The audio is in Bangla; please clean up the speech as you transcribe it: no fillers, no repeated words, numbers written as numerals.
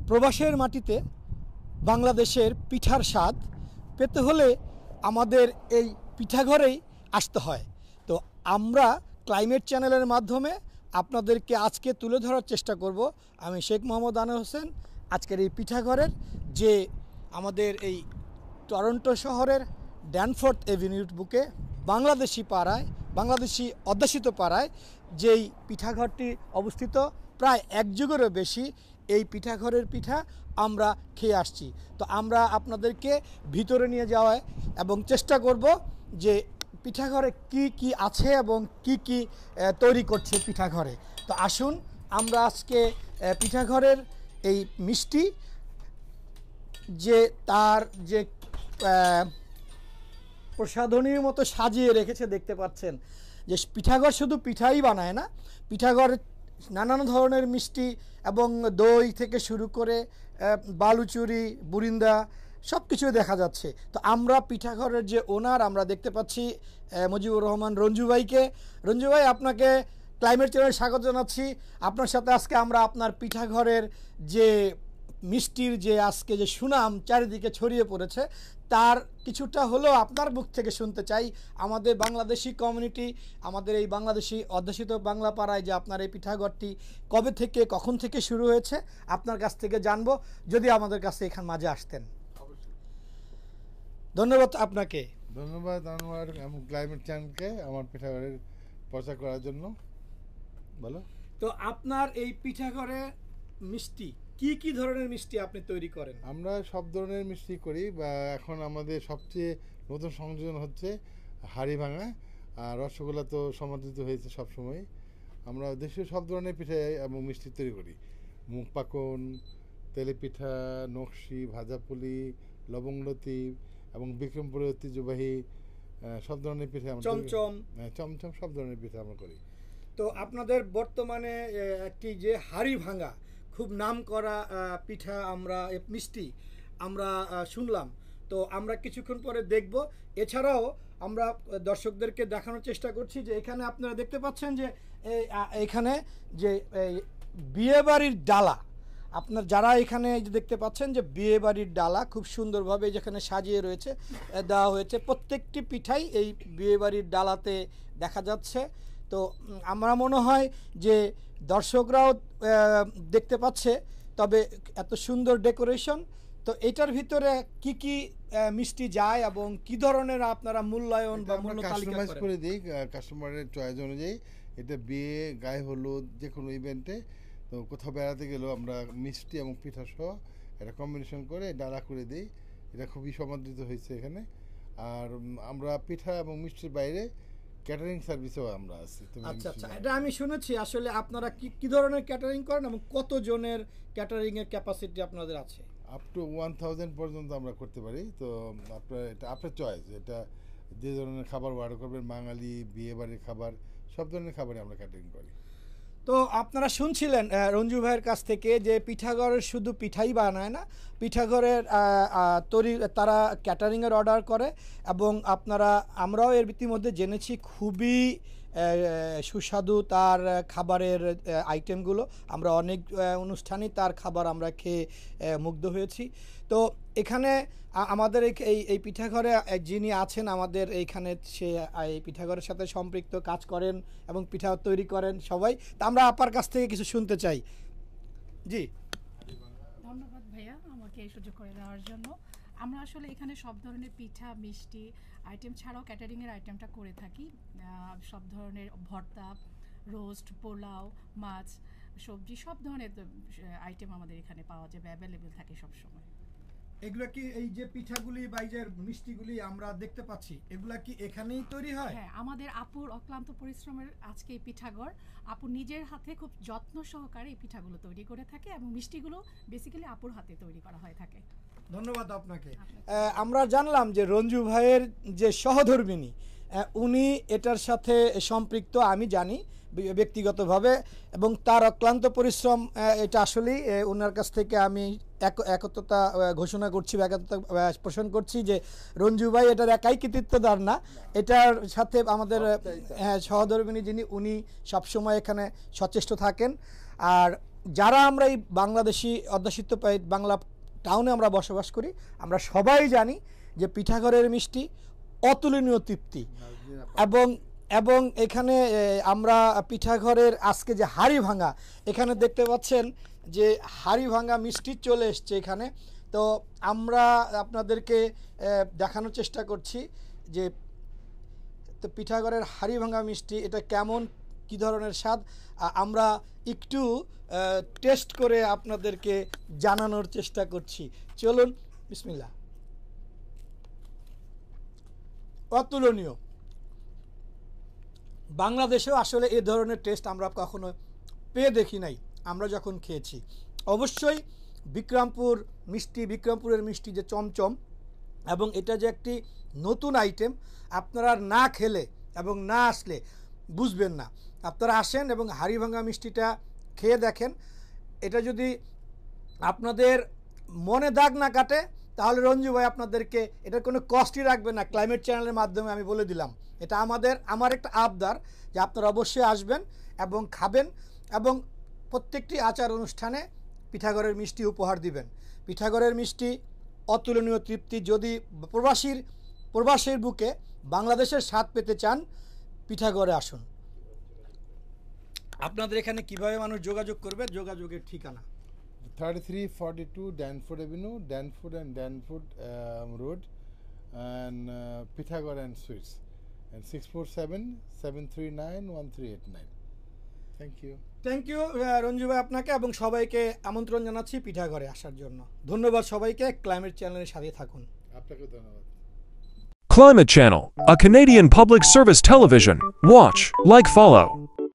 প্রবাসের মাটিতে বাংলাদেশের পিঠার স্বাদ পেতে হলে আমাদের এই পিঠাঘরেই আসতে হয়। তো আমরা ক্লাইমেট চ্যানেলের মাধ্যমে আপনাদেরকে আজকে তুলে ধরার চেষ্টা করব। আমি শেখ মোহাম্মদ আনোয়ার হোসেন, আজকের এই পিঠাঘরের যে আমাদের এই টরন্টো শহরের ড্যানফোর্থ এভিনিউর বুকে বাংলাদেশি অধ্যুষিত পাড়ায় যেই পিঠাঘরটি অবস্থিত, প্রায় এক যুগেরও বেশি এই পিঠাঘরের পিঠা আমরা খেয়ে আসছি। তো আমরা আপনাদেরকে ভিতরে নিয়ে যাওয়ায় এবং চেষ্টা করব যে পিঠাঘরে কি কি আছে এবং কি কি তৈরি করছে পিঠাঘরে। তো আসুন আমরা আজকে পিঠাঘরের এই মিষ্টি যে তার যে প্রসাধনীর মতো সাজিয়ে রেখেছে, দেখতে পাচ্ছেন যে পিঠাঘর শুধু পিঠাই বানায় না, পিঠাঘর নানান ধরনের মিষ্টি এবং দই থেকে শুরু করে বালুচুরি, বুরিন্দা সব কিছুই দেখা যাচ্ছে। তো আমরা পিঠাঘরের যে ওনার আমরা দেখতে পাচ্ছি মুজিবুর রহমান রঞ্জু ভাইকে। রঞ্জু ভাই, আপনাকে ক্লাইমেট চ্যানেলে স্বাগত জানাচ্ছি। আপনার সাথে আজকে আমরা আপনার পিঠাঘরের যে মিষ্টির যে আজকে যে সুনাম চারিদিকে ছড়িয়ে পড়েছে তার কিছুটা হলেও আপনার মুখ থেকে শুনতে চাই। আমাদের বাংলাদেশি কমিউনিটি, আমাদের এই বাংলাদেশি অধ্যুষিত বাংলা পাড়ায় যে আপনার এই পিঠাঘরটি কবে থেকে কখন থেকে শুরু হয়েছে আপনার কাছ থেকে জানবো, যদি আমাদের কাছে এখান মাঝে আসতেন। ধন্যবাদ আপনাকে। ধন্যবাদ আনোয়ার এবং ক্লাইমেট চ্যানেলকে আমার পিঠাঘরের প্রচার করার জন্য। বলো। তো আপনার এই পিঠাঘরে মিষ্টি কি কি ধরনের মিষ্টি আপনি তৈরি করেন? আমরা সব ধরনের মিষ্টি করি, বা এখন আমাদের সবচেয়ে নতুন সংযোজন হচ্ছে হাড়ি ভাঙা, আর রসগোল্লা তো সমাদৃত হয়েছে সবসময়। আমরা দেশীয় সব ধরনের পিঠা এবং মিষ্টি তৈরি করি। মুখ পাকন, তেলে পিঠা, নকশি, ভাজাপুলি, লবঙ্গলতি এবং বিক্রমপুরের ঐতিহ্যবাহী সব ধরনের পিঠা আমরা চমচম সব ধরনের পিঠা আমরা করি। তো আপনাদের বর্তমানে একটি যে হাড়ি ভাঙা খুব নাম করা পিঠা আমরা মিষ্টি আমরা শুনলাম, তো আমরা কিছুক্ষণ পরে দেখব। এছাড়াও আমরা দর্শকদেরকে দেখানোর চেষ্টা করছি যে এখানে আপনারা দেখতে পাচ্ছেন যে এখানে যে বিয়েবাড়ির ডালা, আপনার যারা এখানে দেখতে পাচ্ছেন যে বিয়েবাড়ির ডালা খুব সুন্দরভাবে যেখানে সাজিয়ে রয়েছে দেওয়া হয়েছে। প্রত্যেকটি পিঠাই এই বিয়েবাড়ির ডালাতে দেখা যাচ্ছে। তো আমরা মনে হয় যে দর্শকরাও দেখতে পাচ্ছে, তবে এত সুন্দর ডেকোরেশন। তো এটার ভিতরে কি কি মিষ্টি যায় এবং কি ধরনের আপনারা মূল্যায়ন বা মূল্য তালিকা করে দিই কাস্টমারের চয়েস অনুযায়ী। এটা বিয়ে, গায়ে হলুদ, যে কোনো ইভেন্টে, তো কোথাও বেড়াতে গেলেও আমরা মিষ্টি এবং পিঠা সহ এটা কম্বিনেশন করে ডালা করে দিই। এটা খুবই সমাদৃত হয়েছে এখানে। আর আমরা পিঠা এবং মিষ্টির বাইরে ক্যাটারিং সার্ভিসেও আমরা আছি। আচ্ছা আচ্ছা, এটা আমি শুনেছি। আসলে আপনারা কি ধরনের ক্যাটারিং করেন এবং কতজনের ক্যাটারিং এর ক্যাপাসিটি আপনাদের আছে? আপ টু 1000 পর্যন্ত আমরা করতে পারি। তো এটা আপনার চয়েস, এটা যে ধরনের খাবার অর্ডার করবেন, বাঙালি, বিয়ে বাড়ির খাবার, সব ধরনের খাবারই আমরা ক্যাটারিং করি। তো আপনারা শুনছিলেন রঞ্জু ভাইয়ের কাছ থেকে যে পিঠাঘরের শুধু পিঠাই বানায় না, পিঠাঘরের তারা ক্যাটারিংয়ের অর্ডার করে এবং আমরাও এর ইতিমধ্যে জেনেছি খুবই সুস্বাদু তার খাবারের আইটেমগুলো। আমরা অনেক অনুষ্ঠানেই তার খাবার আমরা খেয়ে মুগ্ধ হয়েছি। তো এখানে আমাদের এই পিঠাঘরে যিনি আছেন আমাদের এইখানে, সে এই পিঠাঘরের সাথে সম্পৃক্ত, কাজ করেন এবং পিঠা তৈরি করেন সবাই। তা আমরা আপার কাছ থেকে কিছু শুনতে চাই। জি, ধন্যবাদ ভাইয়া আমাকে এই সুযোগ করে দেওয়ার জন্য। আমরা আসলে এখানে সব ধরনের পিঠা, মিষ্টি আইটেম ছাড়াও ক্যাটারিংয়ের আইটেমটা করে থাকি। সব ধরনের ভর্তা, রোস্ট, পোলাও, মাছ, সবজি, সব ধরনের আইটেম আমাদের এখানে পাওয়া যাবে, অ্যাভেলেবেল থাকে সবসময়। এগুলো কি এই যে পিঠাগুলি বা এই যে মিষ্টিগুলি আমরা দেখতে পাচ্ছি, এগুলা কি এখানেই তৈরি হয়? হ্যাঁ, আমাদের আপুর অক্লান্ত পরিশ্রমের আজকে এই পিঠাঘর। আপু নিজের হাতে খুব যত্ন সহকারে এই পিঠাগুলো তৈরি করে থাকে এবং মিষ্টিগুলো বেসিক্যালি আপুর হাতে তৈরি করা হয়ে থাকে। ধন্যবাদ আপনাকে। আমরা জানলাম যে রঞ্জু ভাইয়ের যে সহধর্মিণী উনি এটার সাথে সম্পৃক্ত, আমি জানি ব্যক্তিগতভাবে, এবং তার অক্লান্ত পরিশ্রম এটা আসলেই ওনার কাছ থেকে আমি একত্রতা ঘোষণা করছি, একত্রতা পোষণ করছি যে রঞ্জু ভাই এটার একাই কৃতিত্বদার না, এটার সাথে আমাদের সহধর্মিণী যিনি, উনি সবসময় এখানে সচেষ্ট থাকেন। আর যারা আমরা এই বাংলাদেশি অধ্যুষিত বাংলা টাউনে আমরা বসবাস করি, আমরা সবাই জানি যে পিঠাঘরের মিষ্টি অতুলনীয় তৃপ্তি। এবং এখানে আমরা পিঠাঘরের আজকে যে হাড়ি ভাঙা, এখানে দেখতে পাচ্ছেন যে হাড়ি ভাঙা মিষ্টি চলে এসছে এখানে। তো আমরা আপনাদেরকে দেখানোর চেষ্টা করছি যে তো পিঠাঘরের হাড়ি ভাঙা মিষ্টি এটা কেমন, কি ধরনের স্বাদ, আমরা একটু টেস্ট করে আপনাদেরকে জানানোর চেষ্টা করছি। চলুন, বিসমিল্লাহ। অতুলনীয়। বাংলাদেশেও আসলে এই ধরনের টেস্ট আমরা কখনো পেয়ে দেখি নাই আমরা যখন খেয়েছি। অবশ্যই বিক্রমপুরের মিষ্টি যে চমচম, এবং এটা যে একটি নতুন আইটেম, আপনারা না খেলে এবং না আসলে বুঝবেন না। আপনারা আসেন এবং হাড়ি ভাঙা মিষ্টিটা খেয়ে দেখেন। এটা যদি আপনাদের মনে দাগ না কাটে তাহলে রঞ্জু ভাই আপনাদেরকে এটার কোনো কস্টই রাখবে না। ক্লাইমেট চ্যানেলের মাধ্যমে আমি বলে দিলাম, এটা আমার একটা আবদার যে আপনারা অবশ্যই আসবেন এবং খাবেন, এবং প্রত্যেকটি আচার অনুষ্ঠানে পিঠাঘরের মিষ্টি উপহার দিবেন। পিঠাঘরের মিষ্টি অতুলনীয় তৃপ্তি। যদি প্রবাসীর বুকে বাংলাদেশের স্বাদ পেতে চান, পিঠাঘরে আসুন। আপনাদের এখানে কিভাবে মানুষ যোগাযোগ করবে, যোগাযোগের ঠিকানা 3342 Danford Avenue, Danford and Danford Road, and Pythagore and Sweets, and 647-739-1389. Thank you Ranju ভাই আপনাকে, এবং সবাইকে আমন্ত্রণ জানাচ্ছি পিঠাঘরে আসার জন্য। ধন্যবাদ সবাইকে। ক্লাইমেট চ্যানেলের সাথে থাকুন। আপনাকে ধন্যবাদ। Climate Channel, a Canadian public service television. Watch, like, follow.